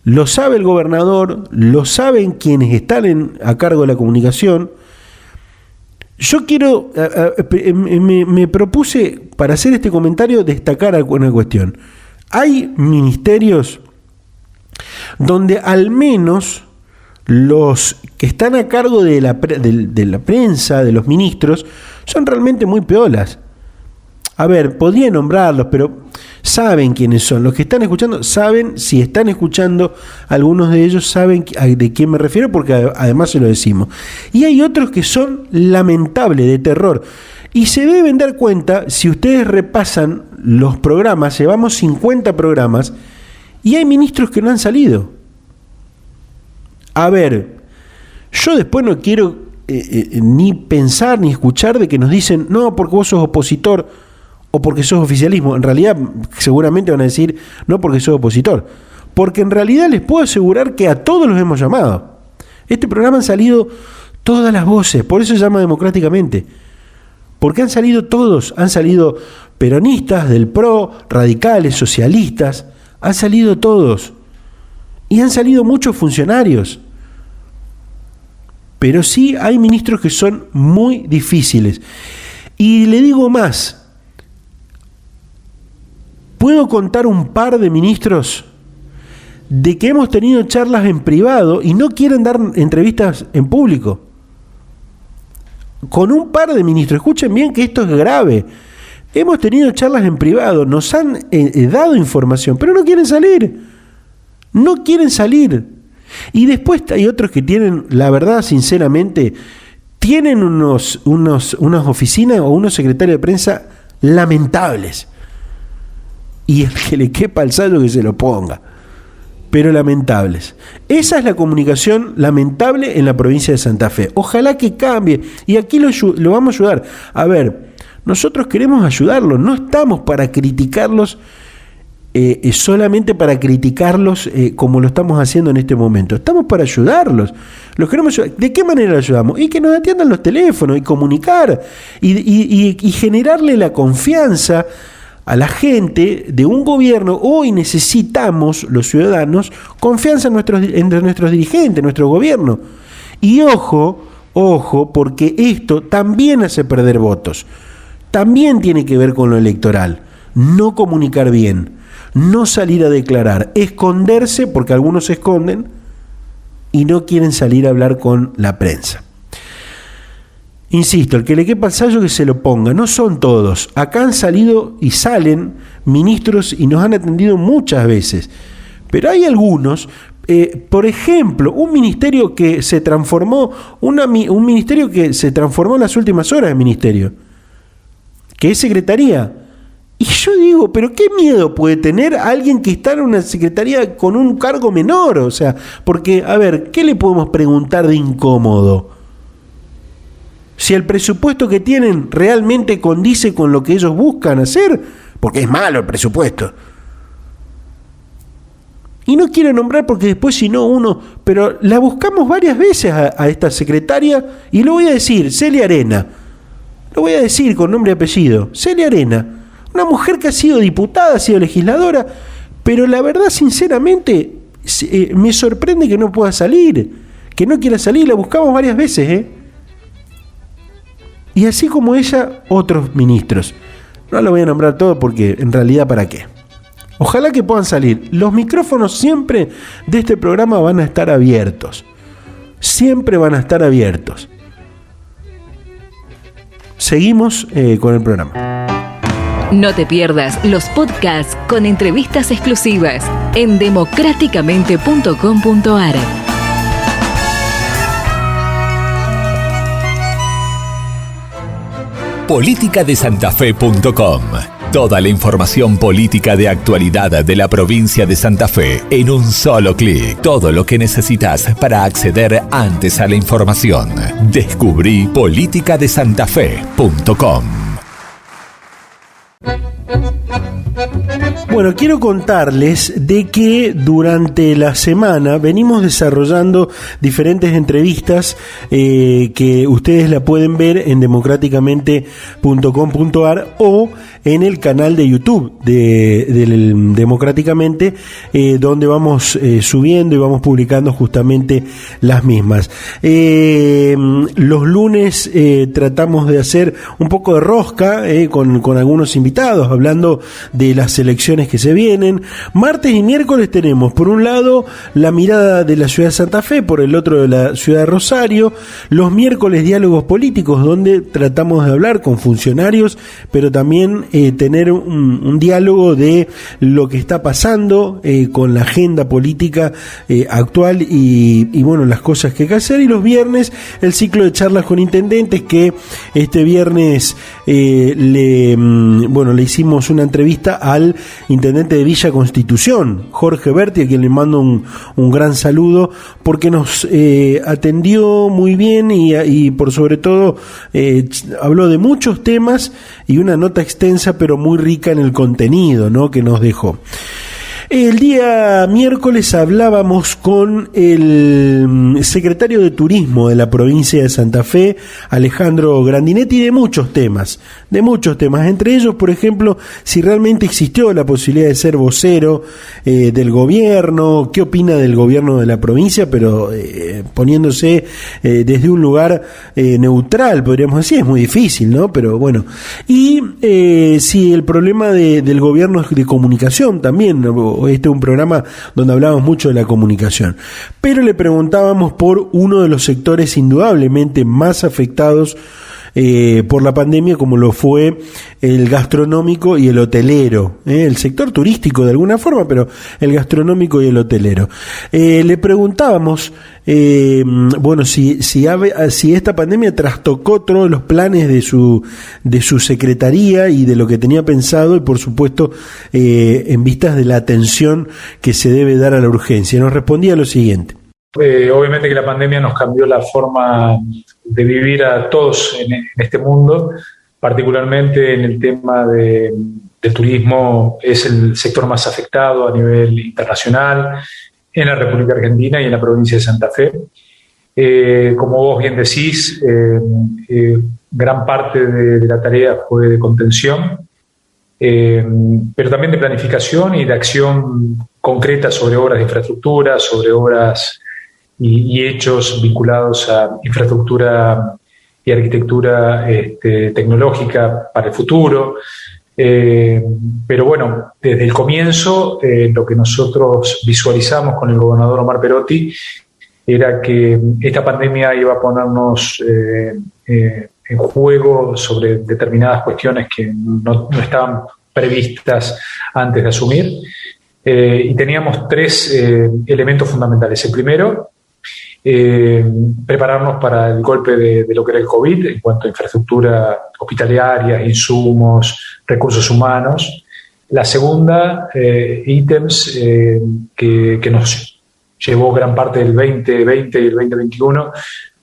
[SPEAKER 1] Lo sabe el gobernador, lo saben quienes están a cargo de la comunicación. Yo quiero, me propuse para hacer este comentario destacar alguna cuestión. Hay ministerios donde al menos los que están a cargo de la prensa, de los ministros, son realmente muy piolas. A ver, podría nombrarlos, pero saben quiénes son. Los que están escuchando saben, si están escuchando, algunos de ellos saben de quién me refiero, porque además se lo decimos. Y hay otros que son lamentables, de terror. Y se deben dar cuenta, si ustedes repasan los programas, llevamos 50 programas, y hay ministros que no han salido. A ver, yo después no quiero ni pensar ni escuchar de que nos dicen, no, porque vos sos opositor, o porque sos oficialismo. En realidad seguramente van a decir no porque sos opositor, porque en realidad les puedo asegurar que a todos los hemos llamado. Este programa han salido todas las voces, por eso se llama Democráticamente, porque han salido todos, han salido peronistas, del PRO, radicales, socialistas, han salido todos, y han salido muchos funcionarios. Pero sí hay ministros que son muy difíciles, y le digo más. Puedo contar un par de ministros de que hemos tenido charlas en privado y no quieren dar entrevistas en público. Con un par de ministros, escuchen bien que esto es grave. Hemos tenido charlas en privado, nos han dado información, pero no quieren salir. No quieren salir. Y después hay otros que tienen, la verdad, sinceramente, tienen unas oficinas o unos secretarios de prensa lamentables. Y el que le quepa el saldo que se lo ponga. Pero lamentables. Esa es la comunicación lamentable en la provincia de Santa Fe. Ojalá que cambie. Y aquí lo vamos a ayudar. A ver, nosotros queremos ayudarlos. No estamos para criticarlos, solamente para criticarlos como lo estamos haciendo en este momento. Estamos para ayudarlos. Los queremos ayudar. ¿De qué manera los ayudamos? Y que nos atiendan los teléfonos y comunicar. Y generarle la confianza a la gente de un gobierno. Hoy necesitamos, los ciudadanos, confianza en nuestros dirigentes, en nuestro gobierno. Y ojo, porque esto también hace perder votos. También tiene que ver con lo electoral. No comunicar bien, no salir a declarar, esconderse, porque algunos se esconden y no quieren salir a hablar con la prensa. Insisto, el que le quepa el sallo que se lo ponga. No son todos. Acá han salido y salen ministros y nos han atendido muchas veces. Pero hay algunos, por ejemplo, un ministerio que se transformó, un ministerio que se transformó en las últimas horas de ministerio, que es secretaría. Y yo digo, pero qué miedo puede tener alguien que está en una secretaría con un cargo menor. O sea, porque, a ver, ¿qué le podemos preguntar de incómodo? Si el presupuesto que tienen realmente condice con lo que ellos buscan hacer, porque es malo el presupuesto. Y no quiero nombrar porque después si no uno, pero la buscamos varias veces a esta secretaria, y lo voy a decir, Celia Arena. Lo voy a decir con nombre y apellido, Celia Arena. Una mujer que ha sido diputada, ha sido legisladora, pero la verdad, sinceramente, me sorprende que no pueda salir, que no quiera salir. La buscamos varias veces, Y así como ella, otros ministros. No lo voy a nombrar todo porque en realidad ¿para qué? Ojalá que puedan salir. Los micrófonos siempre de este programa van a estar abiertos. Siempre van a estar abiertos. Seguimos con el programa.
[SPEAKER 2] No te pierdas los podcasts con entrevistas exclusivas en democráticamente.com.ar.
[SPEAKER 3] politicadesantafe.com. Toda la información política de actualidad de la provincia de Santa Fe en un solo clic. Todo lo que necesitas para acceder antes a la información. Descubrí politicadesantafe.com.
[SPEAKER 1] Bueno, quiero contarles de que durante la semana venimos desarrollando diferentes entrevistas que ustedes la pueden ver en democraticamente.com.ar o en el canal de YouTube del Democráticamente, donde vamos subiendo y vamos publicando justamente las mismas. Los lunes tratamos de hacer un poco de rosca con algunos invitados, hablando de las elecciones que se vienen. Martes y miércoles tenemos, por un lado, la mirada de la ciudad de Santa Fe, por el otro de la ciudad de Rosario. Los miércoles, diálogos políticos, donde tratamos de hablar con funcionarios, pero también tener un diálogo de lo que está pasando con la agenda política actual y bueno, las cosas que hay que hacer. Y los viernes, el ciclo de charlas con intendentes, que este viernes le hicimos una entrevista al intendente de Villa Constitución, Jorge Berti, a quien le mando un gran saludo, porque nos atendió muy bien y por sobre todo habló de muchos temas y una nota extensa pero muy rica en el contenido, ¿no?, que nos dejó. El día miércoles hablábamos con el secretario de Turismo de la provincia de Santa Fe, Alejandro Grandinetti, de muchos temas, entre ellos, por ejemplo, si realmente existió la posibilidad de ser vocero del gobierno, qué opina del gobierno de la provincia, pero poniéndose desde un lugar neutral, podríamos decir. Es muy difícil, ¿no? Pero bueno, y si el problema del gobierno es de comunicación también, este es un programa donde hablábamos mucho de la comunicación, pero le preguntábamos por uno de los sectores indudablemente más afectados por la pandemia, como lo fue el gastronómico y el hotelero, el sector turístico de alguna forma, pero el gastronómico y el hotelero. Le preguntábamos si esta pandemia trastocó todos los planes de su secretaría y de lo que tenía pensado, y por supuesto en vistas de la atención que se debe dar a la urgencia. Nos respondía lo siguiente.
[SPEAKER 5] Obviamente que la pandemia nos cambió la forma de vivir a todos en este mundo, particularmente en el tema del turismo. Es el sector más afectado a nivel internacional en la República Argentina y en la provincia de Santa Fe. Como vos bien decís, gran parte de la tarea fue de contención, pero también de planificación y de acción concreta sobre obras de infraestructura, sobre obras y hechos vinculados a infraestructura y arquitectura tecnológica para el futuro. Pero bueno, desde el comienzo lo que nosotros visualizamos con el gobernador Omar Perotti era que esta pandemia iba a ponernos en juego sobre determinadas cuestiones que no estaban previstas antes de asumir, y teníamos tres elementos fundamentales. El primero, prepararnos para el golpe de lo que era el COVID en cuanto a infraestructura hospitalaria, insumos, recursos humanos. La segunda, ítems que nos llevó gran parte del 2020 y el 2021,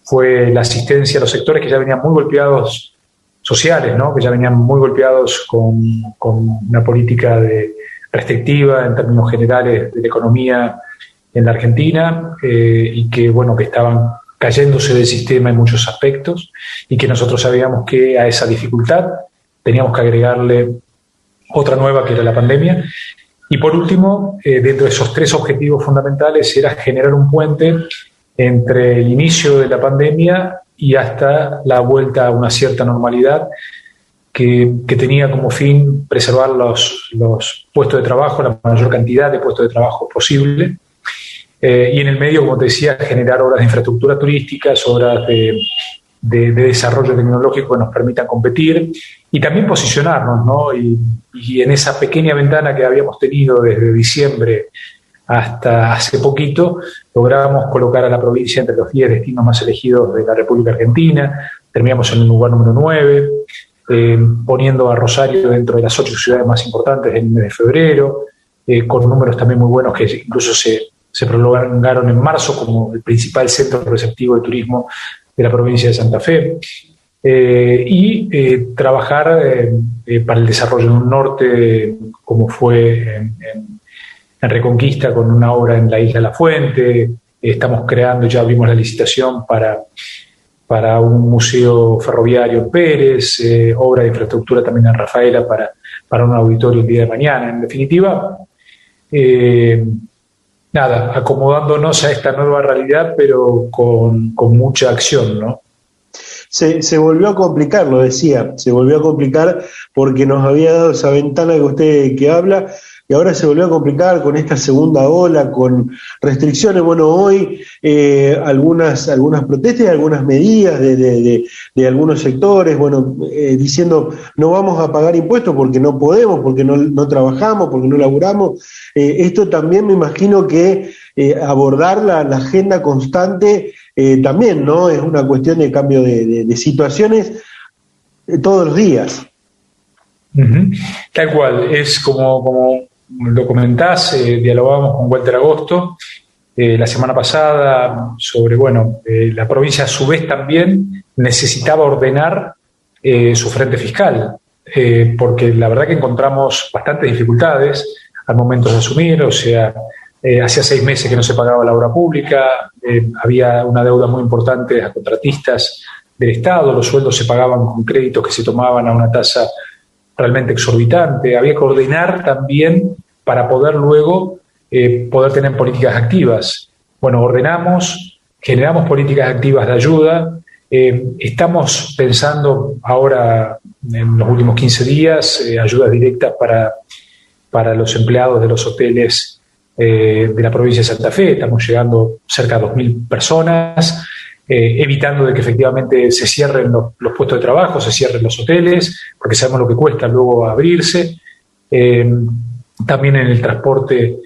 [SPEAKER 5] fue la asistencia a los sectores que ya venían muy golpeados sociales, ¿no?, que ya venían muy golpeados con una política restrictiva en términos generales de la economía en la Argentina, y que estaban cayéndose del sistema en muchos aspectos, y que nosotros sabíamos que a esa dificultad teníamos que agregarle otra nueva, que era la pandemia. Y por último, dentro de esos tres objetivos fundamentales, era generar un puente entre el inicio de la pandemia y hasta la vuelta a una cierta normalidad, que tenía como fin preservar los puestos de trabajo, la mayor cantidad de puestos de trabajo posible. Y en el medio, como te decía, generar obras de infraestructura turística, obras de desarrollo tecnológico que nos permitan competir y también posicionarnos, ¿no? Y en esa pequeña ventana que habíamos tenido desde diciembre hasta hace poquito, logramos colocar a la provincia entre los 10 destinos más elegidos de la República Argentina. Terminamos en el lugar número 9. poniendo a Rosario dentro de las 8 ciudades más importantes del mes de febrero, con números también muy buenos que incluso se prolongaron en marzo como el principal centro receptivo de turismo de la provincia de Santa Fe. Y trabajar para el desarrollo de un norte como fue en Reconquista, con una obra en la isla La Fuente. Estamos creando, ya abrimos la licitación para un museo ferroviario en Pérez, obra de infraestructura también en Rafaela para un auditorio el día de mañana. En definitiva, acomodándonos a esta nueva realidad, pero con mucha acción, ¿no?
[SPEAKER 1] Se volvió a complicar, lo decía, se volvió a complicar porque nos había dado esa ventana que usted que habla, y ahora se volvió a complicar con esta segunda ola, con restricciones. Bueno, hoy algunas protestas y algunas medidas de algunos sectores, diciendo no vamos a pagar impuestos porque no podemos, porque no trabajamos, porque no laburamos. Esto también me imagino que abordar la agenda constante también, ¿no? Es una cuestión de cambio de situaciones todos los días.
[SPEAKER 5] Uh-huh. Tal cual, es como lo comentás, dialogábamos con Walter Agosto la semana pasada sobre, la provincia a su vez también necesitaba ordenar su frente fiscal, porque la verdad que encontramos bastantes dificultades al momento de asumir, o sea, hacía 6 meses que no se pagaba la obra pública, había una deuda muy importante a contratistas del Estado, los sueldos se pagaban con créditos que se tomaban a una tasa realmente exorbitante, había que ordenar también para poder luego poder tener políticas activas. Ordenamos, generamos políticas activas de ayuda, estamos pensando ahora en los últimos 15 días ayudas directas para los empleados de los hoteles de la provincia de Santa Fe. Estamos llegando cerca de 2.000 personas, evitando de que efectivamente se cierren los puestos de trabajo, se cierren los hoteles, porque sabemos lo que cuesta luego abrirse. También en el transporte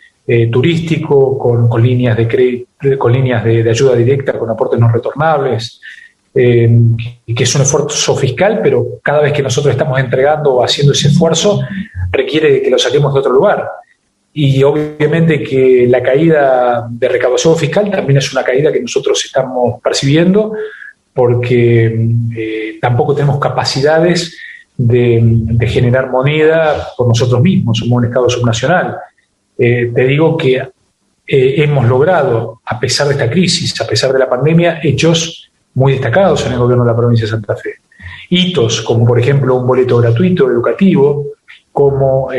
[SPEAKER 5] turístico, con líneas de crédito, con líneas de ayuda directa, con aportes no retornables, que es un esfuerzo fiscal, pero cada vez que nosotros estamos entregando o haciendo ese esfuerzo, requiere que lo saquemos de otro lugar. Y obviamente que la caída de recaudación fiscal también es una caída que nosotros estamos percibiendo, porque tampoco tenemos capacidades de generar moneda por nosotros mismos, somos un Estado subnacional. Te digo que hemos logrado, a pesar de esta crisis, a pesar de la pandemia, hechos muy destacados en el gobierno de la provincia de Santa Fe. Hitos como, por ejemplo, un boleto gratuito educativo, como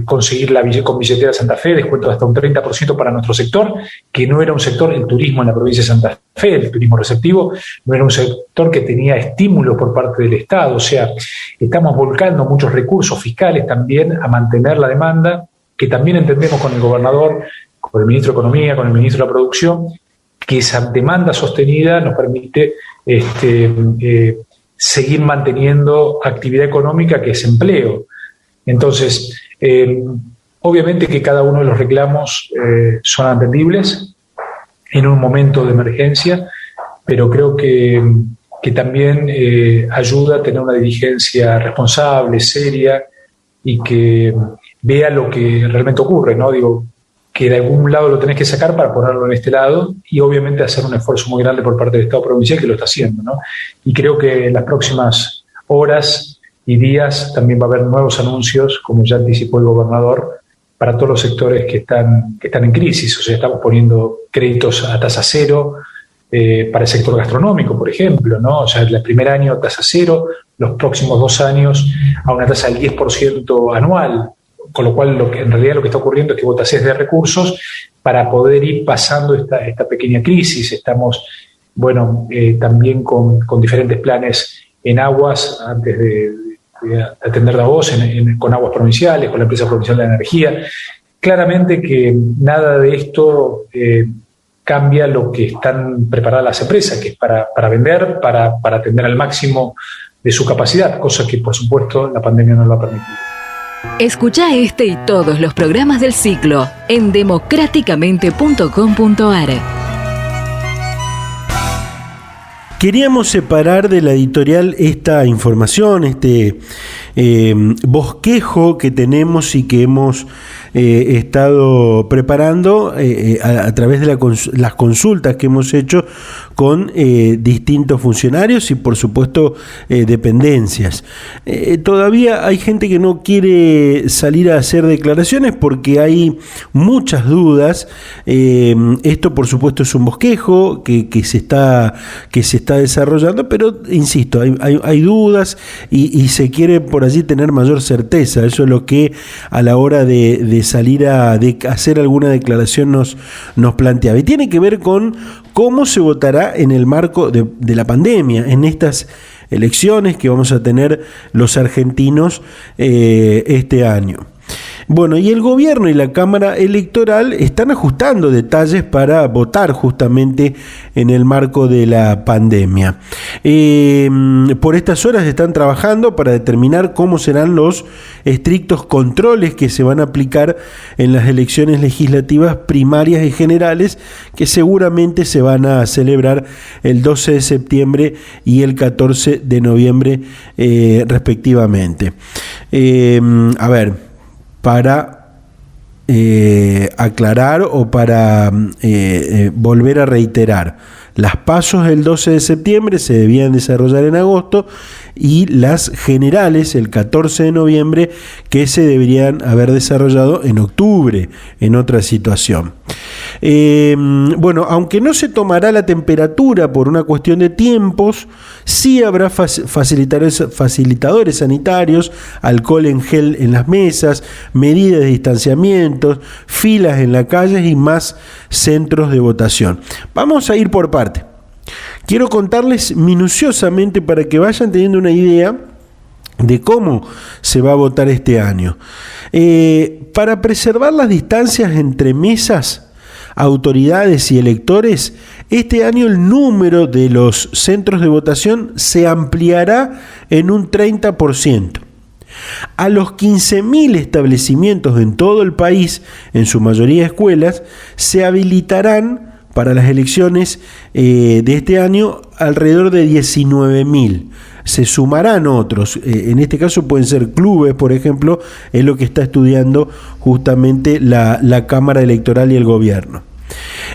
[SPEAKER 5] conseguir con billetera Santa Fe, descuento de hasta un 30% para nuestro sector, que no era un sector, el turismo en la provincia de Santa Fe, el turismo receptivo, no era un sector que tenía estímulos por parte del Estado. O sea, estamos volcando muchos recursos fiscales también a mantener la demanda, que también entendemos con el gobernador, con el ministro de Economía, con el ministro de la Producción, que esa demanda sostenida nos permite seguir manteniendo actividad económica, que es empleo. Entonces, obviamente que cada uno de los reclamos son atendibles en un momento de emergencia, pero creo que también ayuda a tener una dirigencia responsable, seria, y que vea lo que realmente ocurre, ¿no? Digo, que de algún lado lo tenés que sacar para ponerlo en este lado, y obviamente hacer un esfuerzo muy grande por parte del Estado provincial, que lo está haciendo, ¿no? Y creo que en las próximas horas y días también va a haber nuevos anuncios, como ya anticipó el gobernador, para todos los sectores que están en crisis. O sea, estamos poniendo créditos a tasa cero para el sector gastronómico, por ejemplo, ¿no? O sea, el primer año tasa cero, los próximos 2 años a una tasa del 10% anual, con lo cual en realidad lo que está ocurriendo es que vos tasés de recursos para poder ir pasando esta pequeña crisis. Estamos, también con diferentes planes en aguas, antes de atender la voz, con aguas provinciales, con la empresa provincial de la energía. Claramente que nada de esto cambia lo que están preparadas las empresas, que es para vender, para atender al máximo de su capacidad, cosa que por supuesto la pandemia no lo ha permitido.
[SPEAKER 2] Escucha este y todos los programas del ciclo en democráticamente.com.ar.
[SPEAKER 1] Queríamos separar de la editorial esta información, este bosquejo que tenemos y que hemos estado preparando a través de las consultas que hemos hecho con distintos funcionarios y por supuesto dependencias. Todavía hay gente que no quiere salir a hacer declaraciones porque hay muchas dudas. Esto por supuesto es un bosquejo que se está desarrollando, pero insisto, hay dudas y se quiere por allí tener mayor certeza. Eso es lo que a la hora de salir a hacer alguna declaración nos planteaba. Y tiene que ver con cómo se votará en el marco de la pandemia, en estas elecciones que vamos a tener los argentinos este año. Bueno, y el gobierno y la Cámara Electoral están ajustando detalles para votar justamente en el marco de la pandemia. Por estas horas están trabajando para determinar cómo serán los estrictos controles que se van a aplicar en las elecciones legislativas primarias y generales que seguramente se van a celebrar el 12 de septiembre y el 14 de noviembre respectivamente. Para aclarar o para volver a reiterar, las PASO del 12 de septiembre se debían desarrollar en agosto y las generales el 14 de noviembre que se deberían haber desarrollado en octubre, en otra situación. Bueno, aunque no se tomará la temperatura por una cuestión de tiempos, sí habrá facilitadores sanitarios, alcohol en gel en las mesas, medidas de distanciamiento, filas en las calles y más centros de votación. Vamos a ir por parte. Quiero contarles minuciosamente para que vayan teniendo una idea de cómo se va a votar este año. Para preservar las distancias entre mesas, autoridades y electores, este año el número de los centros de votación se ampliará en un 30%. A los 15.000 establecimientos en todo el país, en su mayoría escuelas, se habilitarán para las elecciones de este año alrededor de 19.000. Se sumarán otros, en este caso pueden ser clubes, por ejemplo, es lo que está estudiando justamente la Cámara Electoral y el gobierno.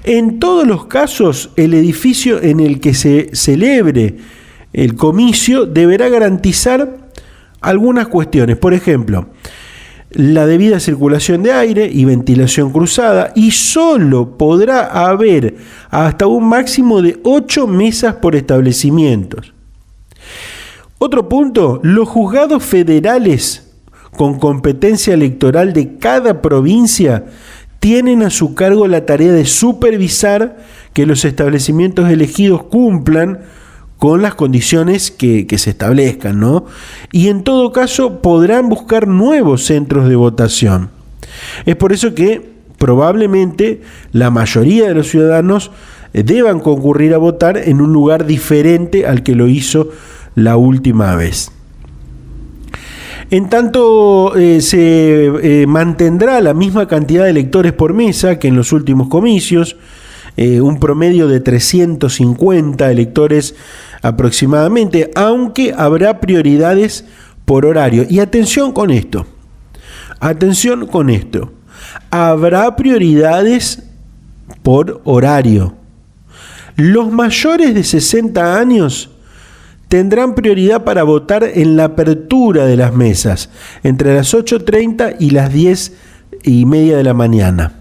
[SPEAKER 1] En todos los casos, el edificio en el que se celebre el comicio deberá garantizar algunas cuestiones, por ejemplo, la debida circulación de aire y ventilación cruzada, y solo podrá haber hasta un máximo de 8 mesas por establecimientos. Otro punto, los juzgados federales con competencia electoral de cada provincia tienen a su cargo la tarea de supervisar que los establecimientos elegidos cumplan con las condiciones que se establezcan, ¿no? Y en todo caso podrán buscar nuevos centros de votación. Es por eso que probablemente la mayoría de los ciudadanos deban concurrir a votar en un lugar diferente al que lo hizo la última vez. En tanto, se mantendrá la misma cantidad de electores por mesa que en los últimos comicios, un promedio de 350 electores aproximadamente, aunque habrá prioridades por horario. Y atención con esto, habrá prioridades por horario. Los mayores de 60 años tendrán prioridad para votar en la apertura de las mesas, entre las 8:30 y las 10:30 de la mañana.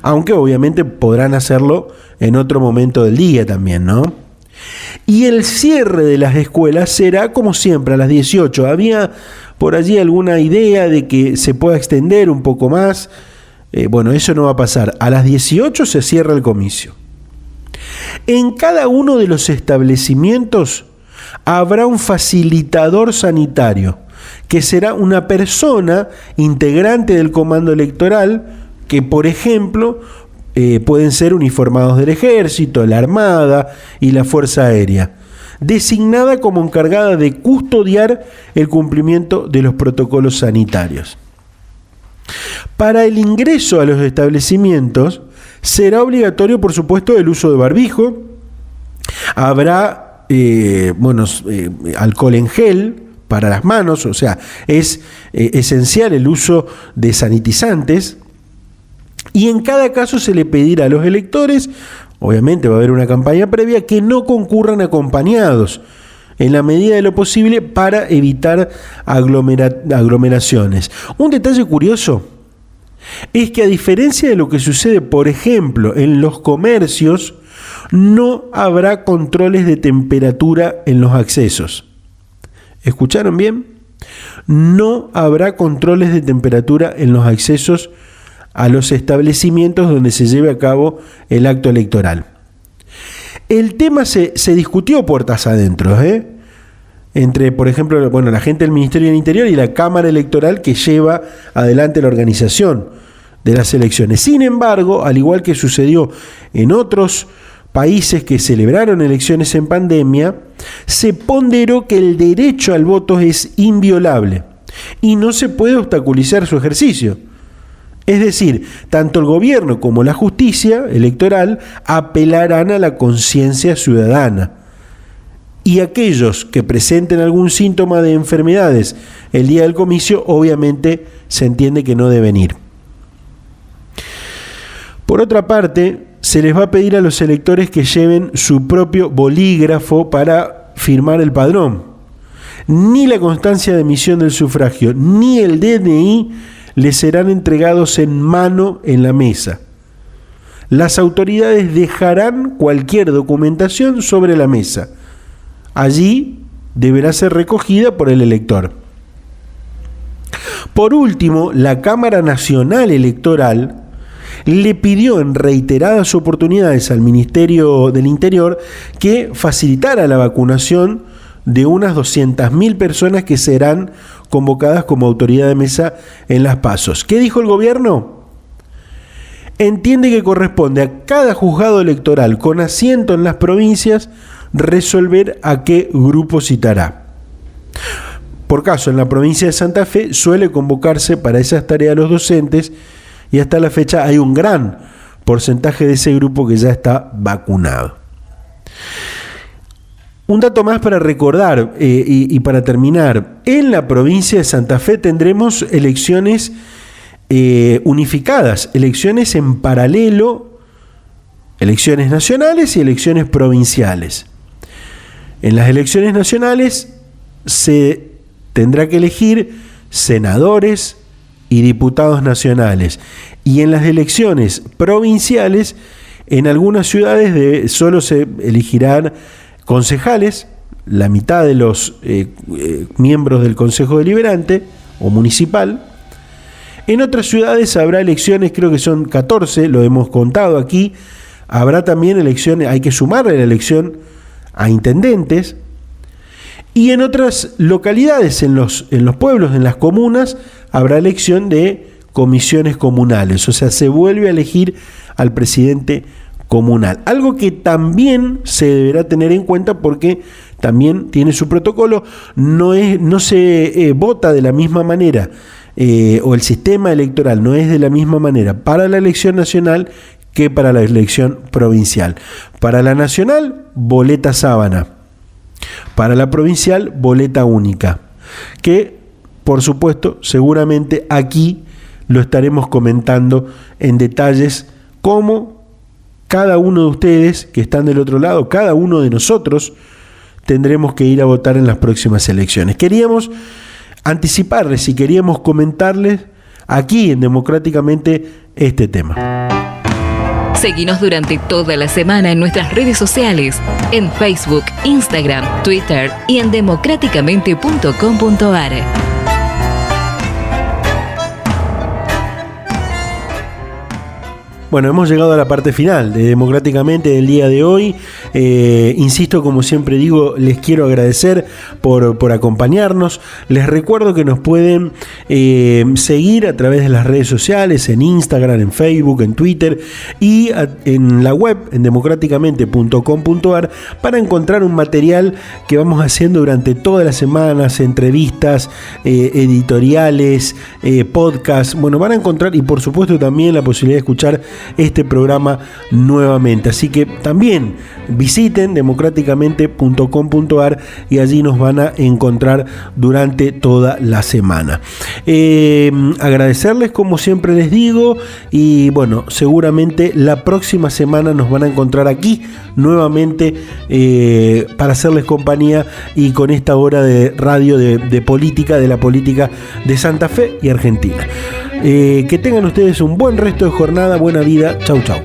[SPEAKER 1] Aunque obviamente podrán hacerlo en otro momento del día también, ¿no? Y el cierre de las escuelas será como siempre a las 18. Había por allí alguna idea de que se pueda extender un poco más. Bueno, eso no va a pasar. A las 18 se cierra el comicio. En cada uno de los establecimientos habrá un facilitador sanitario, que será una persona integrante del comando electoral, que por ejemplo pueden ser uniformados del Ejército, la Armada y la Fuerza Aérea, designada como encargada de custodiar el cumplimiento de los protocolos sanitarios. Para el ingreso a los establecimientos será obligatorio, por supuesto, el uso de barbijo. Habrá alcohol en gel para las manos, o sea, es esencial el uso de sanitizantes, y en cada caso se le pedirá a los electores, obviamente va a haber una campaña previa, que no concurran acompañados en la medida de lo posible para evitar aglomeraciones. Un detalle curioso es que, a diferencia de lo que sucede, por ejemplo, en los comercios, no habrá controles de temperatura en los accesos. ¿Escucharon bien? No habrá controles de temperatura en los accesos a los establecimientos donde se lleve a cabo el acto electoral. El tema se discutió puertas adentro, entre, por ejemplo, la gente del Ministerio del Interior y la Cámara Electoral que lleva adelante la organización de las elecciones. Sin embargo, al igual que sucedió en otros países que celebraron elecciones en pandemia, se ponderó que el derecho al voto es inviolable y no se puede obstaculizar su ejercicio. Es decir, tanto el gobierno como la justicia electoral apelarán a la conciencia ciudadana. Y aquellos que presenten algún síntoma de enfermedades el día del comicio, obviamente se entiende que no deben ir. Por otra parte, se les va a pedir a los electores que lleven su propio bolígrafo para firmar el padrón. Ni la constancia de emisión del sufragio, ni el DNI les serán entregados en mano en la mesa. Las autoridades dejarán cualquier documentación sobre la mesa. Allí deberá ser recogida por el elector. Por último, la Cámara Nacional Electoral le pidió en reiteradas oportunidades al Ministerio del Interior que facilitara la vacunación de unas 200.000 personas que serán convocadas como autoridad de mesa en las PASOs. ¿Qué dijo el gobierno? Entiende que corresponde a cada juzgado electoral con asiento en las provincias resolver a qué grupo citará. Por caso, en la provincia de Santa Fe suele convocarse para esas tareas los docentes, y hasta la fecha hay un gran porcentaje de ese grupo que ya está vacunado. Un dato más para recordar y para terminar. En la provincia de Santa Fe tendremos elecciones unificadas, elecciones en paralelo, elecciones nacionales y elecciones provinciales. En las elecciones nacionales se tendrá que elegir senadores y diputados nacionales. Y en las elecciones provinciales, en algunas ciudades solo se elegirán concejales, la mitad de los miembros del Consejo Deliberante o municipal. En otras ciudades habrá elecciones, creo que son 14, lo hemos contado aquí. Habrá también elecciones, hay que sumarle la elección a intendentes. Y en otras localidades, en los pueblos, en las comunas, habrá elección de comisiones comunales, o sea, se vuelve a elegir al presidente comunal. Algo que también se deberá tener en cuenta porque también tiene su protocolo, no se vota de la misma manera, o el sistema electoral no es de la misma manera para la elección nacional que para la elección provincial. Para la nacional, boleta sábana. Para la provincial, boleta única, que por supuesto seguramente aquí lo estaremos comentando en detalles, cómo cada uno de ustedes que están del otro lado, cada uno de nosotros tendremos que ir a votar en las próximas elecciones. Queríamos anticiparles y queríamos comentarles aquí en Democráticamente este tema.
[SPEAKER 2] Seguinos durante toda la semana en nuestras redes sociales, en Facebook, Instagram, Twitter y en democráticamente.com.ar.
[SPEAKER 1] Bueno, hemos llegado a la parte final de Democráticamente del día de hoy. Insisto, como siempre digo, les quiero agradecer por acompañarnos. Les recuerdo que nos pueden seguir a través de las redes sociales, en Instagram, en Facebook, en Twitter y en la web, en democráticamente.com.ar, para encontrar un material que vamos haciendo durante todas las semanas, entrevistas, editoriales, podcasts. Bueno, van a encontrar, y por supuesto también la posibilidad de escuchar este programa nuevamente. Así que también visiten democráticamente.com.ar y allí nos van a encontrar durante toda la semana. Agradecerles, como siempre les digo, y bueno, seguramente la próxima semana nos van a encontrar aquí nuevamente para hacerles compañía y con esta hora de radio de política, de la política de Santa Fe y Argentina. Que tengan ustedes un buen resto de jornada, buena vida, chau chau.